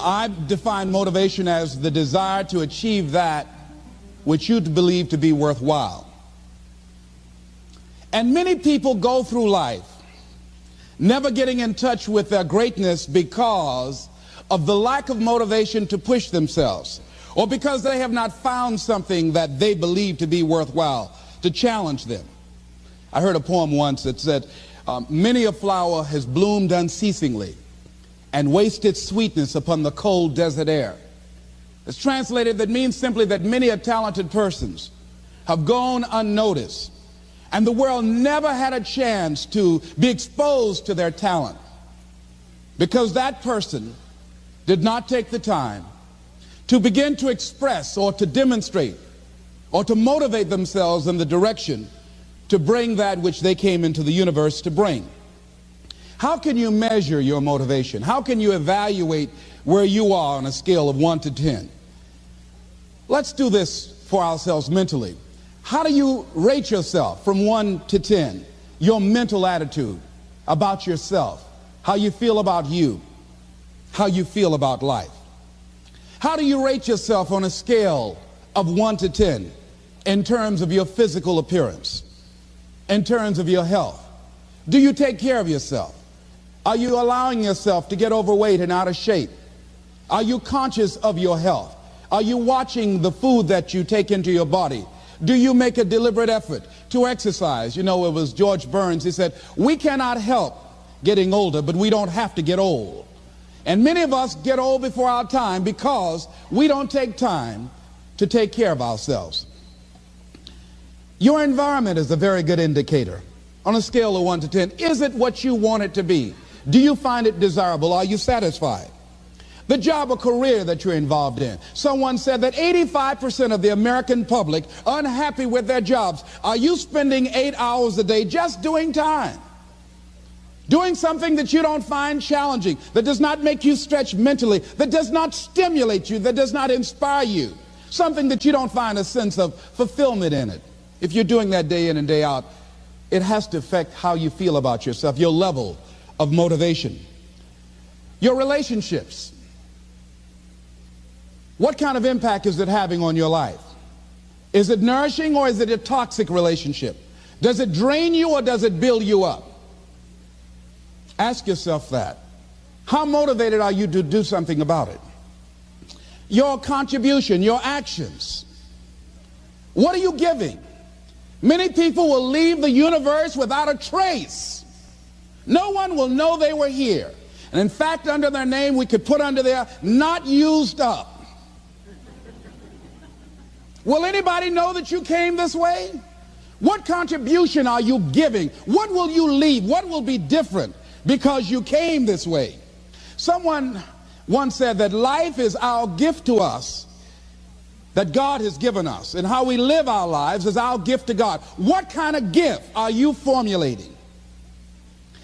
I define motivation as the desire to achieve that which you believe to be worthwhile. And many people go through life never getting in touch with their greatness because of the lack of motivation to push themselves, or because they have not found something that they believe to be worthwhile to challenge them. I heard a poem once that said, many a flower has bloomed unceasingly and wasted sweetness upon the cold desert air. It's translated, that means simply that many a talented persons have gone unnoticed, and the world never had a chance to be exposed to their talent because that person did not take the time to begin to express or to demonstrate or to motivate themselves in the direction to bring that which they came into the universe to bring. How can you measure your motivation? How can you evaluate where you are on a scale of 1 to 10? Let's do this for ourselves mentally. How do you rate yourself from 1 to 10? Your mental attitude about yourself, how you feel about you, how you feel about life. How do you rate yourself on a scale of 1 to 10 in terms of your physical appearance, in terms of your health? Do you take care of yourself? Are you allowing yourself to get overweight and out of shape? Are you conscious of your health? Are you watching the food that you take into your body? Do you make a deliberate effort to exercise? You know, it was George Burns, he said, we cannot help getting older, but we don't have to get old. And many of us get old before our time because we don't take time to take care of ourselves. Your environment is a very good indicator. On a scale of 1 to 10, is it what you want it to be? Do you find it desirable? Are you satisfied? The job or career that you're involved in. Someone said that 85% of the American public are unhappy with their jobs. Are you spending 8 hours a day just doing time? Doing something that you don't find challenging, that does not make you stretch mentally, that does not stimulate you, that does not inspire you. Something that you don't find a sense of fulfillment in it. If you're doing that day in and day out, it has to affect how you feel about yourself, your level of motivation. Your relationships. What kind of impact is it having on your life? Is it nourishing or is it a toxic relationship? Does it drain you or does it build you up? Ask yourself that. How motivated are you to do something about it? Your contribution, your actions. What are you giving? Many people will leave the universe without a trace. No one will know they were here. And in fact, under their name, we could put under there, not used up. Will anybody know that you came this way? What contribution are you giving? What will you leave? What will be different because you came this way? Someone once said that life is our gift to us that God has given us, and how we live our lives is our gift to God. What kind of gift are you formulating?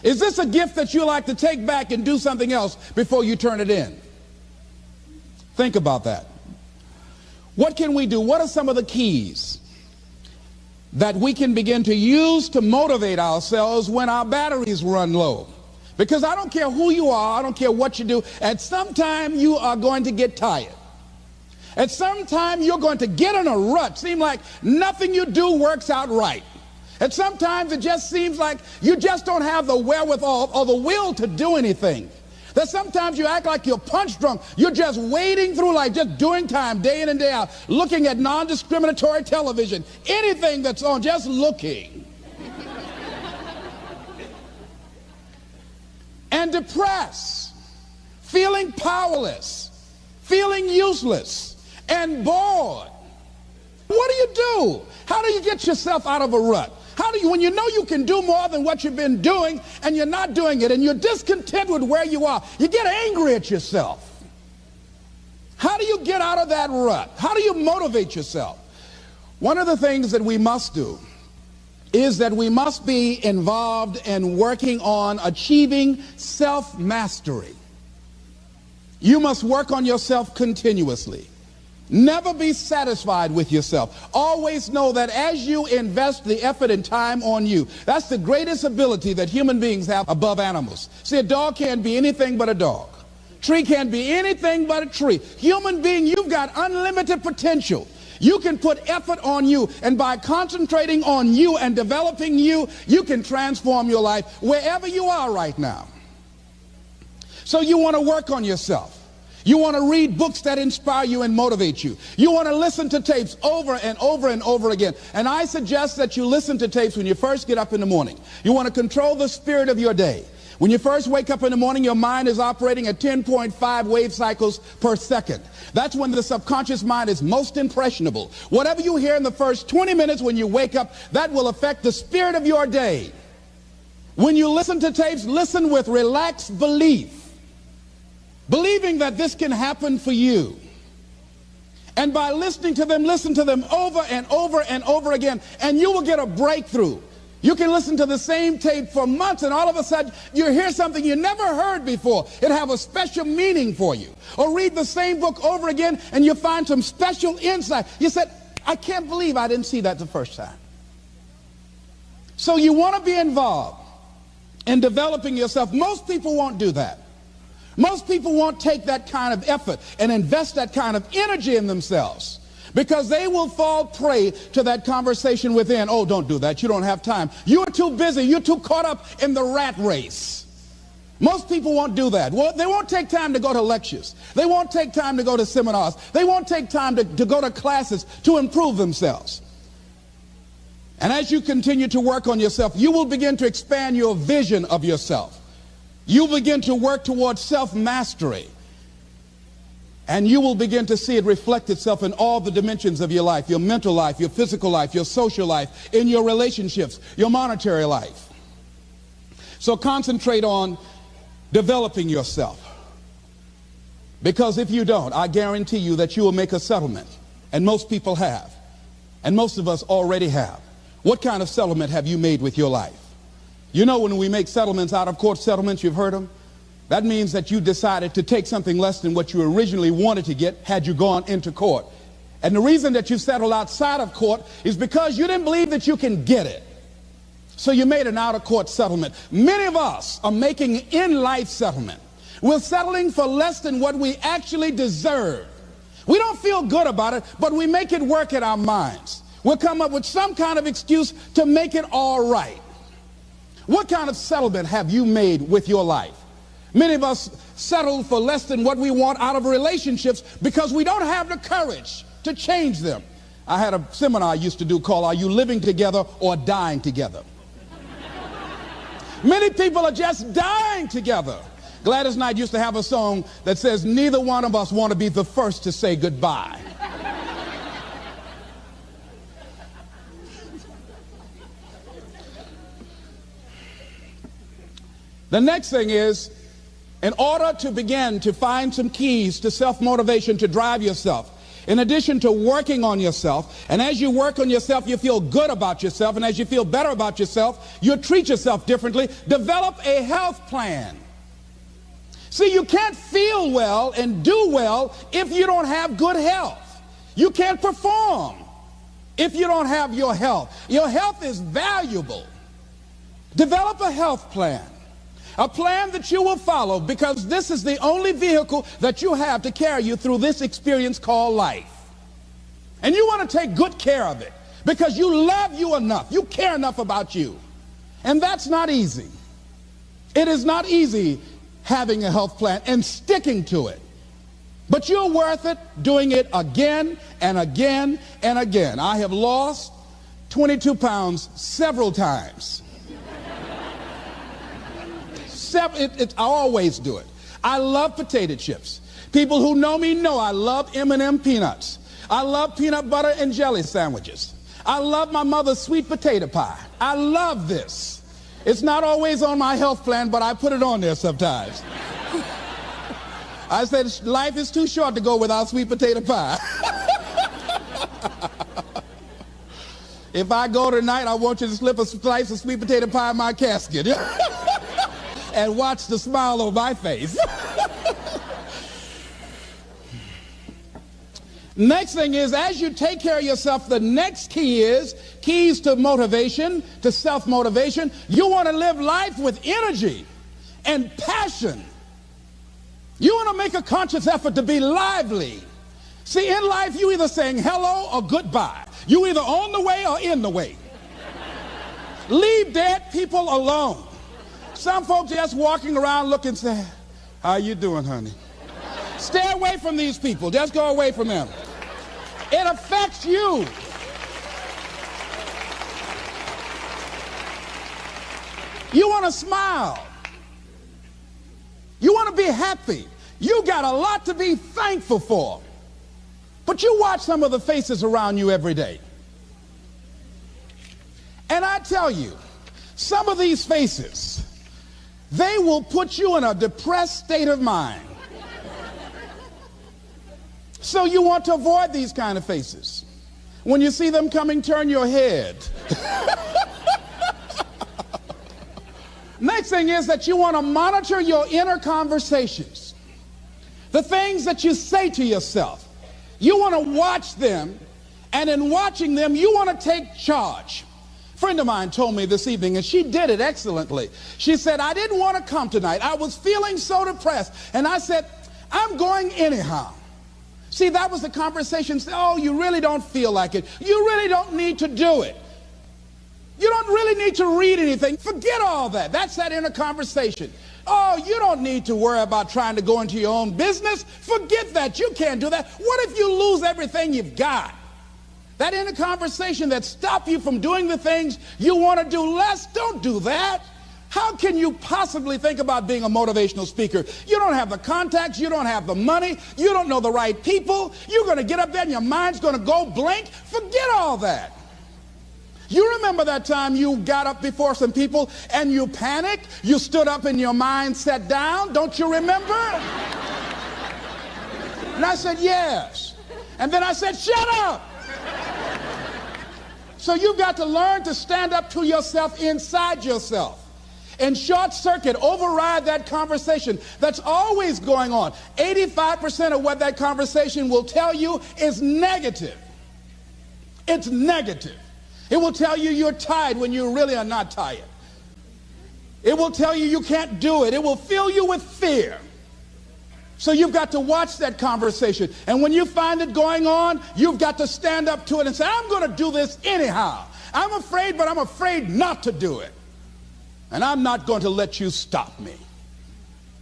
Is this a gift that you like to take back and do something else before you turn it in? Think about that. What can we do? What are some of the keys that we can begin to use to motivate ourselves when our batteries run low? Because I don't care who you are, I don't care what you do, at some time you are going to get tired. At some time you're going to get in a rut. Seem like nothing you do works out right. And sometimes it just seems like you just don't have the wherewithal or the will to do anything. That sometimes you act like you're punch drunk. You're just wading through life, just doing time day in and day out, looking at non-discriminatory television, anything that's on, just looking. And depressed, feeling powerless, feeling useless, and bored. What do you do? How do you get yourself out of a rut? How do you, when you know you can do more than what you've been doing and you're not doing it and you're discontent with where you are, you get angry at yourself. How do you get out of that rut? How do you motivate yourself? One of the things that we must do is that we must be involved in working on achieving self-mastery. You must work on yourself continuously. Never be satisfied with yourself. Always know that as you invest the effort and time on you, that's the greatest ability that human beings have above animals. See, a dog can't be anything but a dog. Tree can't be anything but a tree. Human being, you've got unlimited potential. You can put effort on you, and by concentrating on you and developing you, you can transform your life wherever you are right now. So you want to work on yourself. You want to read books that inspire you and motivate you. You want to listen to tapes over and over and over again. And I suggest that you listen to tapes when you first get up in the morning. You want to control the spirit of your day. When you first wake up in the morning, your mind is operating at 10.5 wave cycles per second. That's when the subconscious mind is most impressionable. Whatever you hear in the first 20 minutes when you wake up, that will affect the spirit of your day. When you listen to tapes, listen with relaxed belief, believing that this can happen for you. And by listening to them, listen to them over and over and over again, and you will get a breakthrough. You can listen to the same tape for months, and all of a sudden you hear something you never heard before. It have a special meaning for you. Or read the same book over again, and you find some special insight. You said, I can't believe I didn't see that the first time. So you want to be involved in developing yourself. Most people won't do that. Most people won't take that kind of effort and invest that kind of energy in themselves, because they will fall prey to that conversation within. Oh, don't do that. You don't have time. You are too busy. You're too caught up in the rat race. Most people won't do that. Well, they won't take time to go to lectures. They won't take time to go to seminars. They won't take time to go to classes to improve themselves. And as you continue to work on yourself, you will begin to expand your vision of yourself. You begin to work towards self-mastery. And you will begin to see it reflect itself in all the dimensions of your life: your mental life, your physical life, your social life, in your relationships, your monetary life. So concentrate on developing yourself. Because if you don't, I guarantee you that you will make a settlement. And most people have. And most of us already have. What kind of settlement have you made with your life? You know, when we make settlements, out of court settlements, you've heard them. That means that you decided to take something less than what you originally wanted to get had you gone into court. And the reason that you settled outside of court is because you didn't believe that you can get it. So you made an out-of-court settlement. Many of us are making in-life settlement. We're settling for less than what we actually deserve. We don't feel good about it, but we make it work in our minds. We'll come up with some kind of excuse to make it all right. What kind of settlement have you made with your life? Many of us settle for less than what we want out of relationships because we don't have the courage to change them. I had a seminar I used to do called "Are You Living Together or Dying Together?" Many people are just dying together. Gladys Knight used to have a song that says, "Neither one of us want to be the first to say goodbye." The next thing is, in order to begin to find some keys to self-motivation to drive yourself, in addition to working on yourself, and as you work on yourself, you feel good about yourself, and as you feel better about yourself, you treat yourself differently. Develop a health plan. See, you can't feel well and do well if you don't have good health. You can't perform if you don't have your health. Your health is valuable. Develop a health plan. A plan that you will follow, because this is the only vehicle that you have to carry you through this experience called life. And you want to take good care of it because you love you enough. You care enough about you. And that's not easy. It is not easy having a health plan and sticking to it. But you're worth it doing it again and again and again. I have lost 22 pounds several times. I always do it. I love potato chips. People who know me know I love M&M peanuts. I love peanut butter and jelly sandwiches. I love my mother's sweet potato pie. I love this. It's not always on my health plan, but I put it on there sometimes. I said life is too short to go without sweet potato pie. If I go tonight, I want you to slip a slice of sweet potato pie in my casket. And watch the smile on my face. Next thing is, as you take care of yourself, the next key is keys to motivation, to self-motivation. You want to live life with energy and passion. You want to make a conscious effort to be lively. See, in life, you either saying hello or goodbye. You either on the way or in the way. Leave dead people alone. Some folks just walking around looking sad. How you doing, honey? Stay away from these people. Just go away from them. It affects you. You want to smile. You want to be happy. You got a lot to be thankful for. But you watch some of the faces around you every day. And I tell you, some of these faces, they will put you in a depressed state of mind. So you want to avoid these kind of faces. When you see them coming, turn your head. Next thing is that you want to monitor your inner conversations. The things that you say to yourself. You want to watch them, and in watching them, you want to take charge. A friend of mine told me this evening, and she did it excellently. She said, I didn't want to come tonight. I was feeling so depressed. And I said, I'm going anyhow. See, that was the conversation. Oh, you really don't feel like it. You really don't need to do it. You don't really need to read anything. Forget all that. That's that inner conversation. Oh, you don't need to worry about trying to go into your own business. Forget that. You can't do that. What if you lose everything you've got? That inner conversation that stops you from doing the things you want to do less, don't do that. How can you possibly think about being a motivational speaker? You don't have the contacts. You don't have the money. You don't know the right people. You're going to get up there and your mind's going to go blank. Forget all that. You remember that time you got up before some people and you panicked? You stood up and your mind sat down? Don't you remember? And I said, yes. And then I said, shut up. So you've got to learn to stand up to yourself inside yourself and short circuit, override that conversation that's always going on. 85% of what that conversation will tell you is negative. It's negative. It will tell you you're tired when you really are not tired. It will tell you you can't do it. It will fill you with fear. So you've got to watch that conversation. And when you find it going on, you've got to stand up to it and say, I'm going to do this anyhow. I'm afraid, but I'm afraid not to do it. And I'm not going to let you stop me.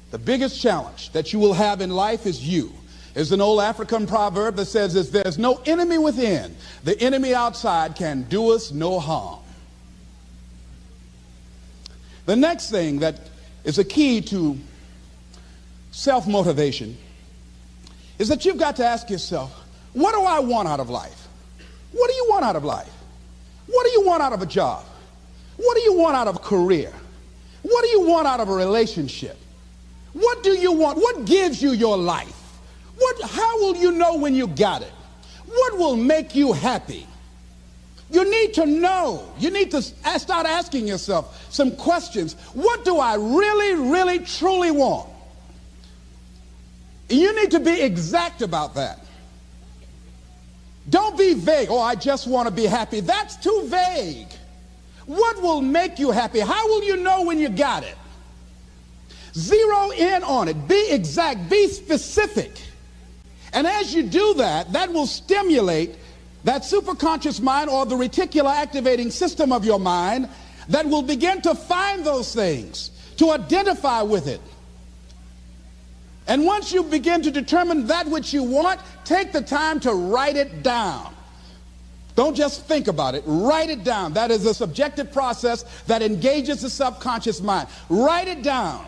The biggest challenge that you will have in life is you. There's an old African proverb that says, if there's no enemy within, the enemy outside can do us no harm. The next thing that is a key to self-motivation is that you've got to ask yourself, what do I want out of life? What do you want out of life? What do you want out of a job? What do you want out of a career? What do you want out of a relationship? What do you want? What gives you your life? How will you know when you got it? What will make you happy? You need to know. You need to start asking yourself some questions. What do I really, really, truly want? You need to be exact about that. Don't be vague. Oh, I just want to be happy. That's too vague. What will make you happy? How will you know when you got it? Zero in on it. Be exact. Be specific. And as you do that, that will stimulate that superconscious mind or the reticular activating system of your mind that will begin to find those things, to identify with it. And once you begin to determine that which you want, take the time to write it down. Don't just think about it. Write it down. That is a subjective process that engages the subconscious mind. Write it down.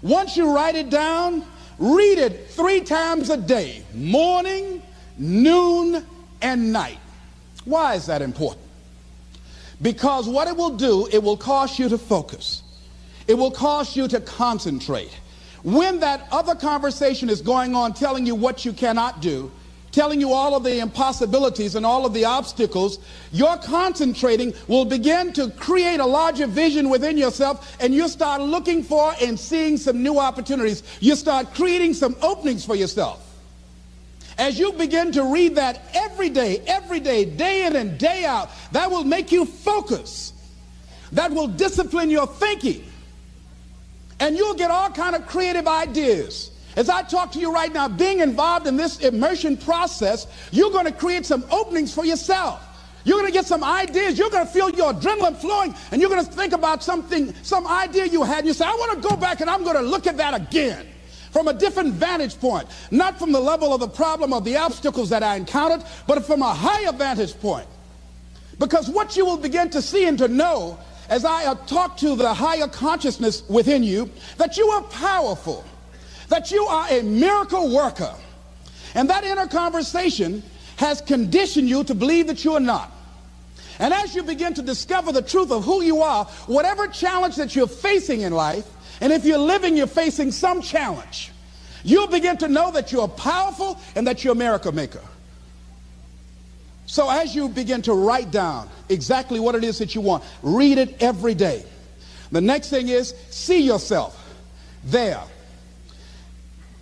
Once you write it down, read it 3 times a day, morning, noon, and night. Why is that important? Because what it will do, it will cause you to focus. It will cause you to concentrate. When that other conversation is going on telling you what you cannot do, telling you all of the impossibilities and all of the obstacles, your concentrating will begin to create a larger vision within yourself, and you'll start looking for and seeing some new opportunities. You start creating some openings for yourself. As you begin to read that every day, day in and day out, that will make you focus. That will discipline your thinking. and you'll get all kind of creative ideas. As I talk to you right now, being involved in this immersion process, you're going to create some openings for yourself. You're going to get some ideas. You're going to feel your adrenaline flowing, and you're going to think about something, some idea you had, and you say, I want to go back and I'm going to look at that again from a different vantage point, not from the level of the problem or the obstacles that I encountered, but from a higher vantage point. Because what you will begin to see and to know as I talk to the higher consciousness within you, that you are powerful, that you are a miracle worker, and that inner conversation has conditioned you to believe that you are not. And as you begin to discover the truth of who you are, whatever challenge that you're facing in life, and if you're living, you're facing some challenge, you'll begin to know that you're powerful and that you're a miracle maker. So as you begin to write down exactly what it is that you want, read it every day. The next thing is, see yourself there.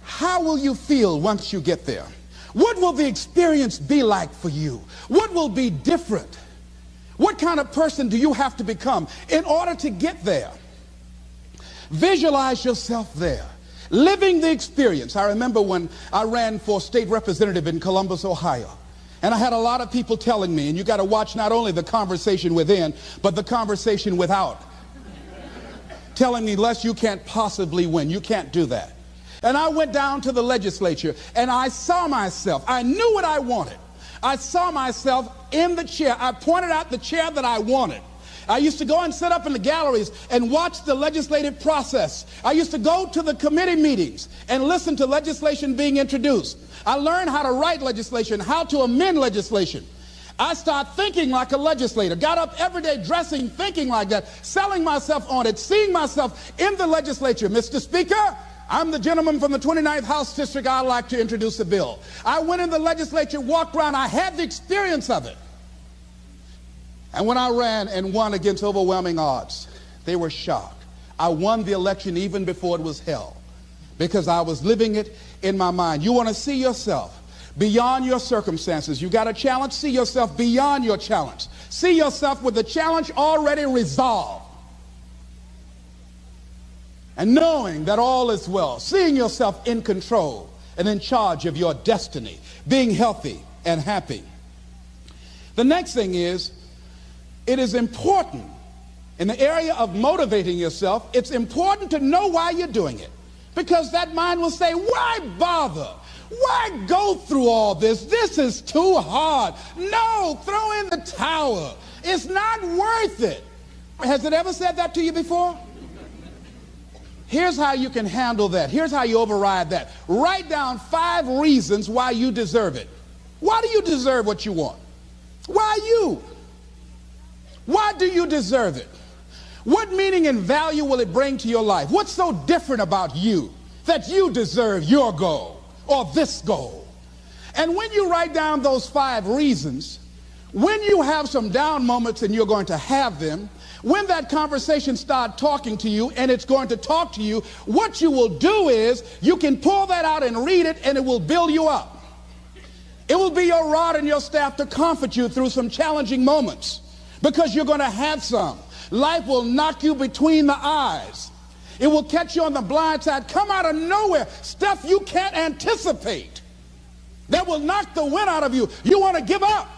How will you feel once you get there? What will the experience be like for you? What will be different? What kind of person do you have to become in order to get there? Visualize yourself there, living the experience. I remember when I ran for state representative in Columbus, Ohio, and I had a lot of people telling me, and you got to watch not only the conversation within, but the conversation without, telling me, Les, you can't possibly win. You can't do that. And I went down to the legislature, and I saw myself. I knew what I wanted. I saw myself in the chair. I pointed out the chair that I wanted. I used to go and sit up in the galleries and watch the legislative process. I used to go to the committee meetings and listen to legislation being introduced. I learned how to write legislation, how to amend legislation. I started thinking like a legislator, got up every day dressing, thinking like that, selling myself on it, seeing myself in the legislature. Mr. Speaker, I'm the gentleman from the 29th House District. I'd like to introduce a bill. I went in the legislature, walked around. I had the experience of it. And when I ran and won against overwhelming odds, they were shocked. I won the election even before it was held because I was living it in my mind. You want to see yourself beyond your circumstances. You got a challenge, see yourself beyond your challenge. See yourself with the challenge already resolved. And knowing that all is well, seeing yourself in control and in charge of your destiny, being healthy and happy. The next thing is, it is important in the area of motivating yourself, it's important to know why you're doing it. Because that mind will say, why bother? Why go through all this? This is too hard. No, throw in the towel. It's not worth it. Has it ever said that to you before? Here's how you can handle that. Here's how you override that. Write down 5 reasons why you deserve it. Why do you deserve what you want? Why you? Why do you deserve it? What meaning and value will it bring to your life? What's so different about you that you deserve your goal or this goal? And when you write down those 5 reasons, when you have some down moments, and you're going to have them, when that conversation starts talking to you, and it's going to talk to you, what you will do is you can pull that out and read it, and it will build you up. It will be your rod and your staff to comfort you through some challenging moments, because you're going to have some. Life will knock you between the eyes. It will catch you on the blind side, come out of nowhere, stuff you can't anticipate that will knock the wind out of you. You want to give up.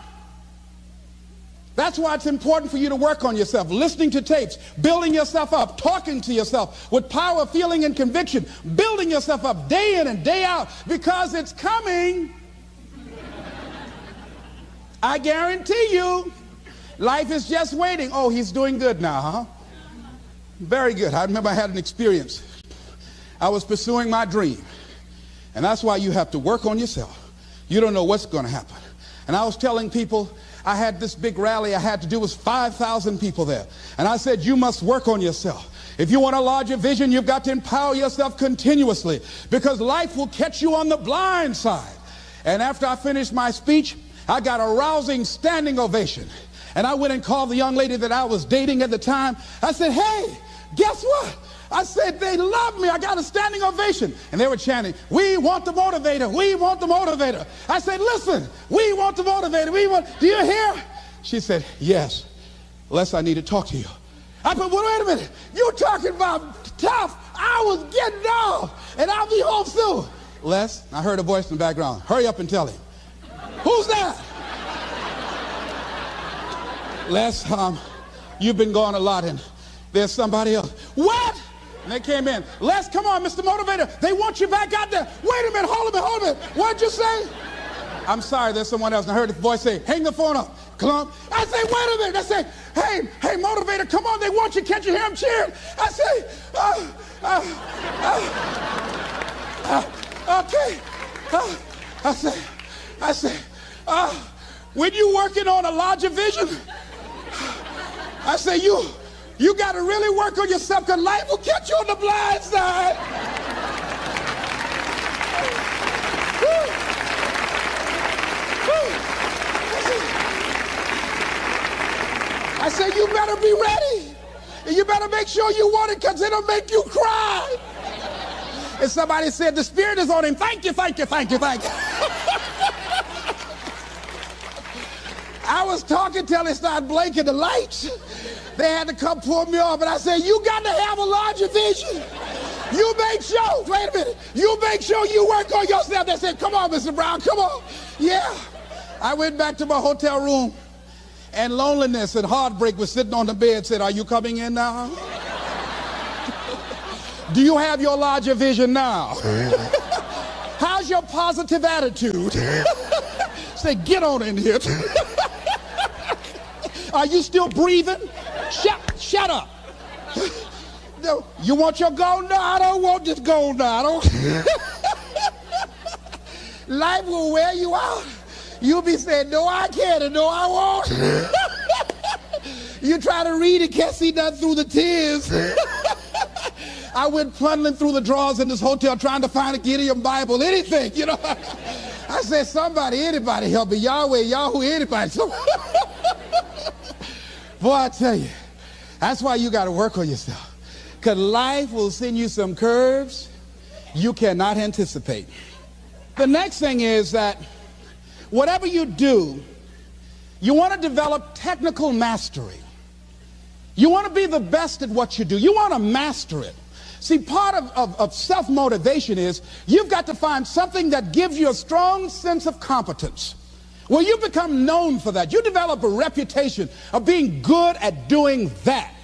That's why it's important for you to work on yourself, listening to tapes, building yourself up, talking to yourself with power, feeling, and conviction, building yourself up day in and day out, because it's coming. I guarantee you, life is just waiting. Oh, he's doing good now, huh? Very good. I remember I had an experience. I was pursuing my dream, and that's why you have to work on yourself. You don't know what's going to happen. And I was telling people, I had this big rally I had to do, was 5,000 people there. And I said, you must work on yourself. If you want a larger vision, you've got to empower yourself continuously, because life will catch you on the blind side. And after I finished my speech, I got a rousing standing ovation. And I went and called the young lady that I was dating at the time. I said, hey, guess what? I said, they love me. I got a standing ovation. And they were chanting, we want the motivator. We want the motivator. I said, listen, we want the motivator. We want, do you hear? She said, yes, Les, I need to talk to you. I said, well, wait a minute. You're talking about tough. I was getting off, and I'll be home soon. Les, I heard a voice in the background. Hurry up and tell him. Who's that? Les, you've been gone a lot, and there's somebody else. What? And they came in. Les, come on, Mr. Motivator. They want you back out there. Wait a minute, hold a minute. What'd you say? I'm sorry, there's someone else. And I heard the voice say, hang the phone up. Come. I say, wait a minute. I say, hey, Motivator, come on. They want you. Can't you hear them cheering? I say, okay. I say, when you working on a larger vision, I say, you got to really work on yourself, because life will catch you on the blind side. I said, you better be ready. And you better make sure you want it, because it'll make you cry. And somebody said, the Spirit is on him. Thank you. I was talking till they started blinking the lights. They had to come pull me off. And I said, you got to have a larger vision. You make sure, wait a minute, you make sure you work on yourself. They said, come on, Mr. Brown, come on. Yeah. I went back to my hotel room, and loneliness and heartbreak was sitting on the bed, said, are you coming in now? Do you have your larger vision now? How's your positive attitude? Say, get on in here. Are you still breathing? Shut up. No, you want your gold? No, I don't want this gold now. Life will wear you out. You'll be saying, no, I can't, and no, I won't. You try to read it, can't see nothing through the tears. I went plundering through the drawers in this hotel trying to find a Gideon Bible, anything, you know. I said, anybody help me. Yahweh, Yahoo, anybody. Boy, I tell you, that's why you got to work on yourself. Because life will send you some curves you cannot anticipate. The next thing is that whatever you do, you want to develop technical mastery. You want to be the best at what you do. You want to master it. See, part of self-motivation is you've got to find something that gives you a strong sense of competence. Well, you become known for that. You develop a reputation of being good at doing that.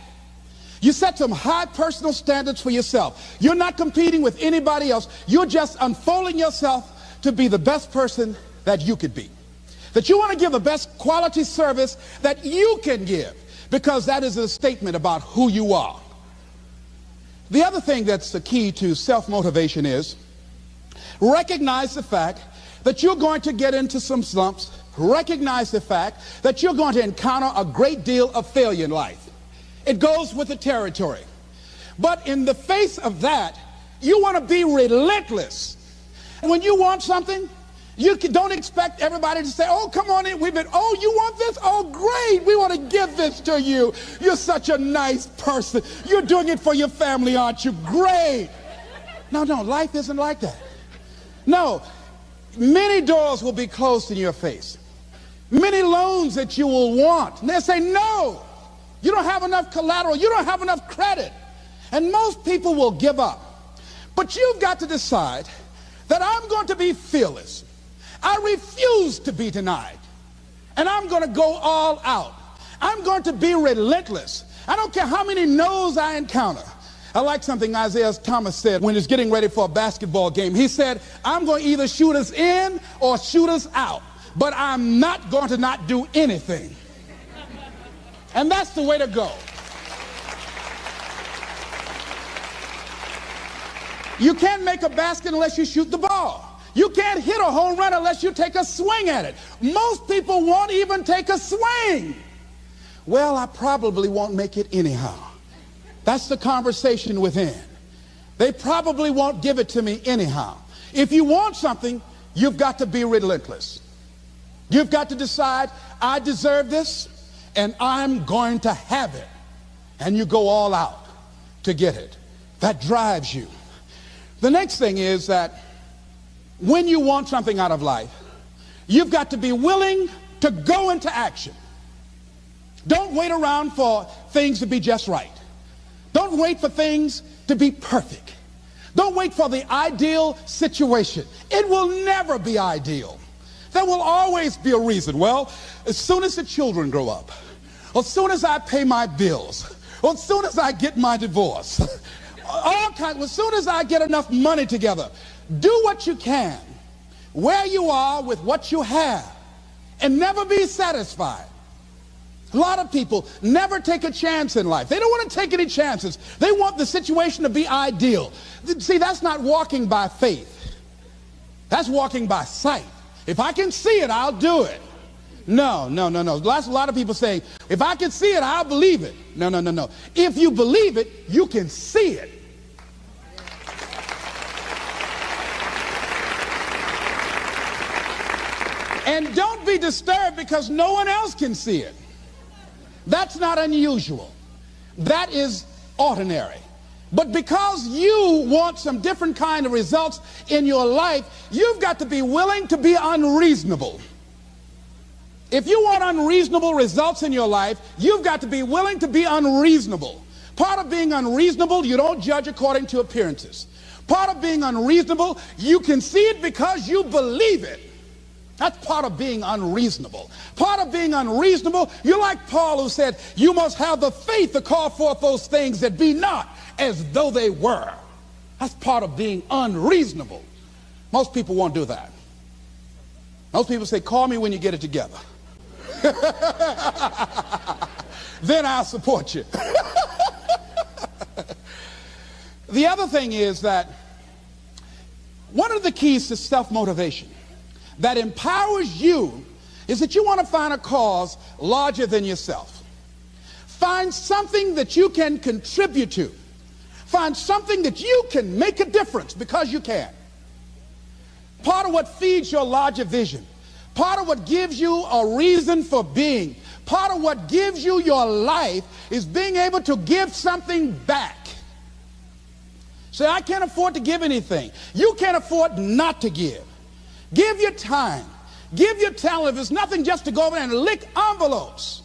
You set some high personal standards for yourself. You're not competing with anybody else. You're just unfolding yourself to be the best person that you could be. That you want to give the best quality service that you can give, because that is a statement about who you are. The other thing that's the key to self-motivation is recognize the fact that you're going to get into some slumps. Recognize the fact that you're going to encounter a great deal of failure in life. It goes with the territory. But in the face of that, you want to be relentless. When you want something, you don't expect everybody to say, oh, come on in. Oh, you want this? Oh, great. We want to give this to you. You're such a nice person. You're doing it for your family, aren't you? Great. No, life isn't like that. No, many doors will be closed in your face. Many loans that you will want. And they'll say, no, you don't have enough collateral. You don't have enough credit. And most people will give up. But you've got to decide that I'm going to be fearless. I refuse to be denied. And I'm going to go all out. I'm going to be relentless. I don't care how many no's I encounter. I like something Isaiah Thomas said when he was getting ready for a basketball game. He said, I'm going to either shoot us in or shoot us out, but I'm not going to not do anything. And that's the way to go. You can't make a basket unless you shoot the ball. You can't hit a home run unless you take a swing at it. Most people won't even take a swing. Well, I probably won't make it anyhow. That's the conversation within. They probably won't give it to me anyhow. If you want something, you've got to be relentless. You've got to decide, I deserve this, and I'm going to have it. And you go all out to get it. That drives you. The next thing is that when you want something out of life, you've got to be willing to go into action. Don't wait around for things to be just right. Don't wait for things to be perfect. Don't wait for the ideal situation. It will never be ideal. There will always be a reason. Well, as soon as the children grow up, or as soon as I pay my bills, or as soon as I get my divorce, as soon as I get enough money together, do what you can, where you are with what you have, and never be satisfied. A lot of people never take a chance in life. They don't want to take any chances. They want the situation to be ideal. See, that's not walking by faith. That's walking by sight. If I can see it, I'll do it. No. That's a lot of people saying, if I can see it, I'll believe it. No. If you believe it, you can see it. And don't be disturbed because no one else can see it. That's not unusual. That is ordinary. But because you want some different kind of results in your life, you've got to be willing to be unreasonable. If you want unreasonable results in your life, you've got to be willing to be unreasonable. Part of being unreasonable, you don't judge according to appearances. Part of being unreasonable, you can see it because you believe it. That's part of being unreasonable. Part of being unreasonable, you're like Paul who said, you must have the faith to call forth those things that be not as though they were. That's part of being unreasonable. Most people won't do that. Most people say, call me when you get it together. Then I'll support you. The other thing is that one of the keys to self-motivation that empowers you is that you want to find a cause larger than yourself. Find something that you can contribute to. Find something that you can make a difference because you can. Part of what feeds your larger vision, part of what gives you a reason for being, part of what gives you your life is being able to give something back. Say, I can't afford to give anything. You can't afford not to give. Give your time. Give your talent. If it's nothing, just to go over there and lick envelopes.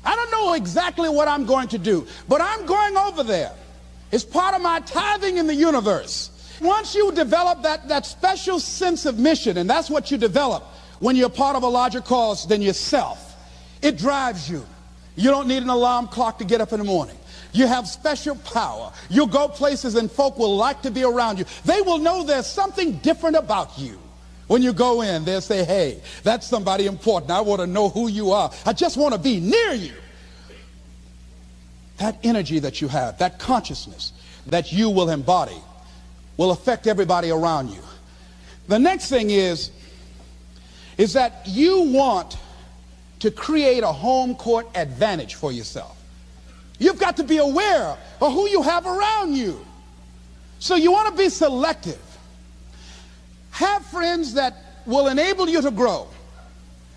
I don't know exactly what I'm going to do, but I'm going over there. It's part of my tithing in the universe. Once you develop that special sense of mission, and that's what you develop when you're part of a larger cause than yourself, it drives you. You don't need an alarm clock to get up in the morning. You have special power. You'll go places and folk will like to be around you. They will know there's something different about you. When you go in, they'll say, hey, that's somebody important. I want to know who you are. I just want to be near you. That energy that you have, that consciousness that you will embody will affect everybody around you. The next thing is that you want to create a home court advantage for yourself. You've got to be aware of who you have around you. So you want to be selective. Have friends that will enable you to grow.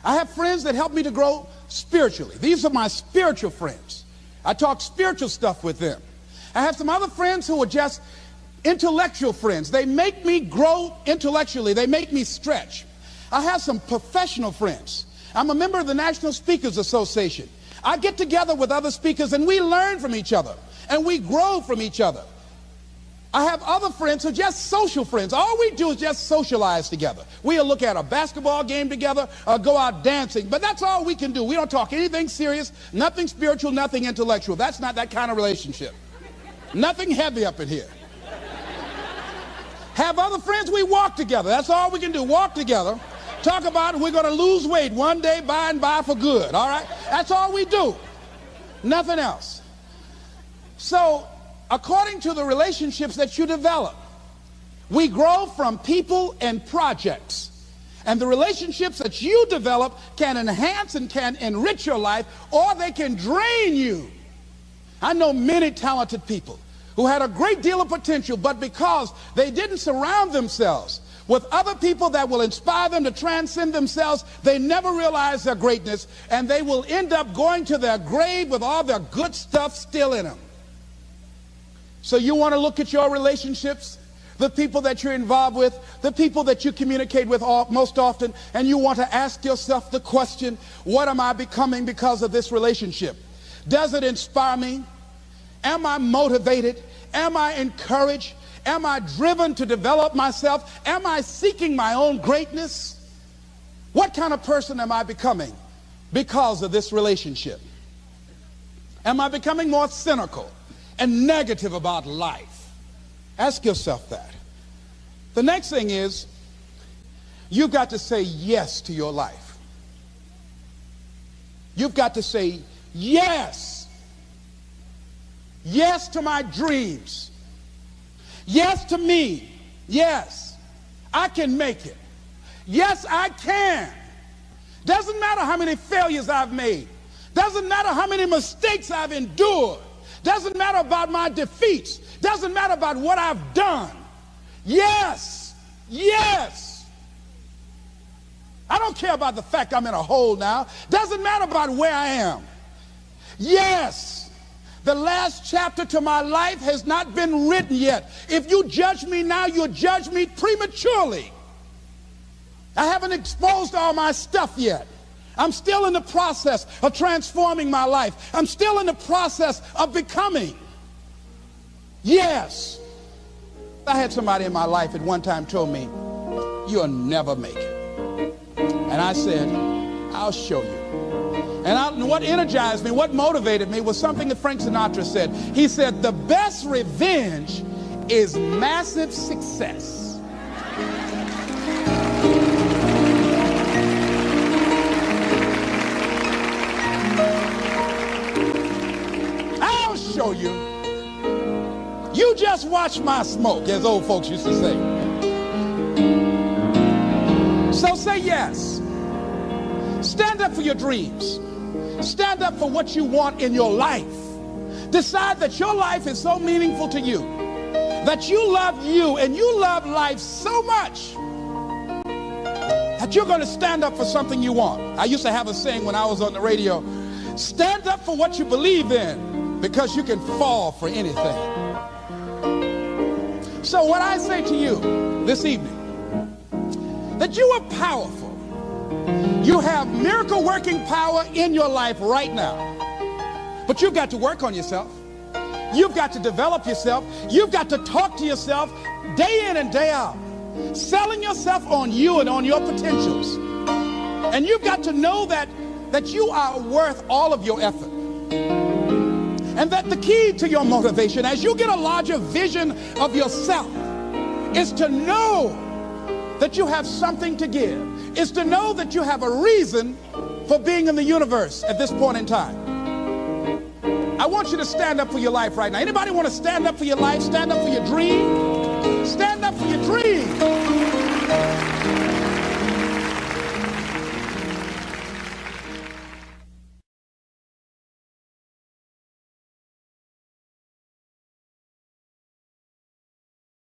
I have friends that help me to grow spiritually. These are my spiritual friends. I talk spiritual stuff with them. I have some other friends who are just intellectual friends. They make me grow intellectually. They make me stretch. I have some professional friends. I'm a member of the National Speakers Association. I get together with other speakers and we learn from each other and we grow from each other. I have other friends who are just social friends. All we do is just socialize together. We'll look at a basketball game together or go out dancing, but that's all we can do. We don't talk anything serious, nothing spiritual, nothing intellectual. That's not that kind of relationship. Nothing heavy up in here. Have other friends, we walk together. That's all we can do, walk together. Talk about we're going to lose weight one day by and by for good, all right? That's all we do. Nothing else. So, according to the relationships that you develop, we grow from people and projects. And the relationships that you develop can enhance and can enrich your life, or they can drain you. I know many talented people who had a great deal of potential, but because they didn't surround themselves with other people that will inspire them to transcend themselves, they never realize their greatness, and they will end up going to their grave with all their good stuff still in them. So you want to look at your relationships, the people that you're involved with, the people that you communicate with most often, and you want to ask yourself the question, what am I becoming because of this relationship? Does it inspire me? Am I motivated? Am I encouraged? Am I driven to develop myself? Am I seeking my own greatness? What kind of person am I becoming because of this relationship? Am I becoming more cynical and negative about life? Ask yourself that. The next thing is, you've got to say yes to your life. You've got to say yes. Yes to my dreams. Yes to me. Yes, I can make it. Yes, I can. Doesn't matter how many failures I've made. Doesn't matter how many mistakes I've endured. Doesn't matter about my defeats. Doesn't matter about what I've done. Yes, yes. I don't care about the fact I'm in a hole now. Doesn't matter about where I am. Yes, the last chapter to my life has not been written yet. If you judge me now, you'll judge me prematurely. I haven't exposed all my stuff yet. I'm still in the process of transforming my life. I'm still in the process of becoming. Yes. I had somebody in my life at one time told me, you'll never make it. And I said, I'll show you. And what energized me, what motivated me was something that Frank Sinatra said. He said, the best revenge is massive success. I'll show you. You just watch my smoke, as old folks used to say. So say yes. Stand up for your dreams. Stand up for what you want in your life. Decide that your life is so meaningful to you, that you love you and you love life so much that you're going to stand up for something you want. I used to have a saying when I was on the radio, stand up for what you believe in, because you can fall for anything. So what I say to you this evening, that you are powerful. You have miracle working power in your life right now. But you've got to work on yourself. You've got to develop yourself. You've got to talk to yourself day in and day out, selling yourself on you and on your potentials. And you've got to know that you are worth all of your effort. And that the key to your motivation, as you get a larger vision of yourself, is to know that you have something to give. Is to know that you have a reason for being in the universe at this point in time. I want you to stand up for your life right now. Anybody want to stand up for your life? Stand up for your dream? Stand up for your dream.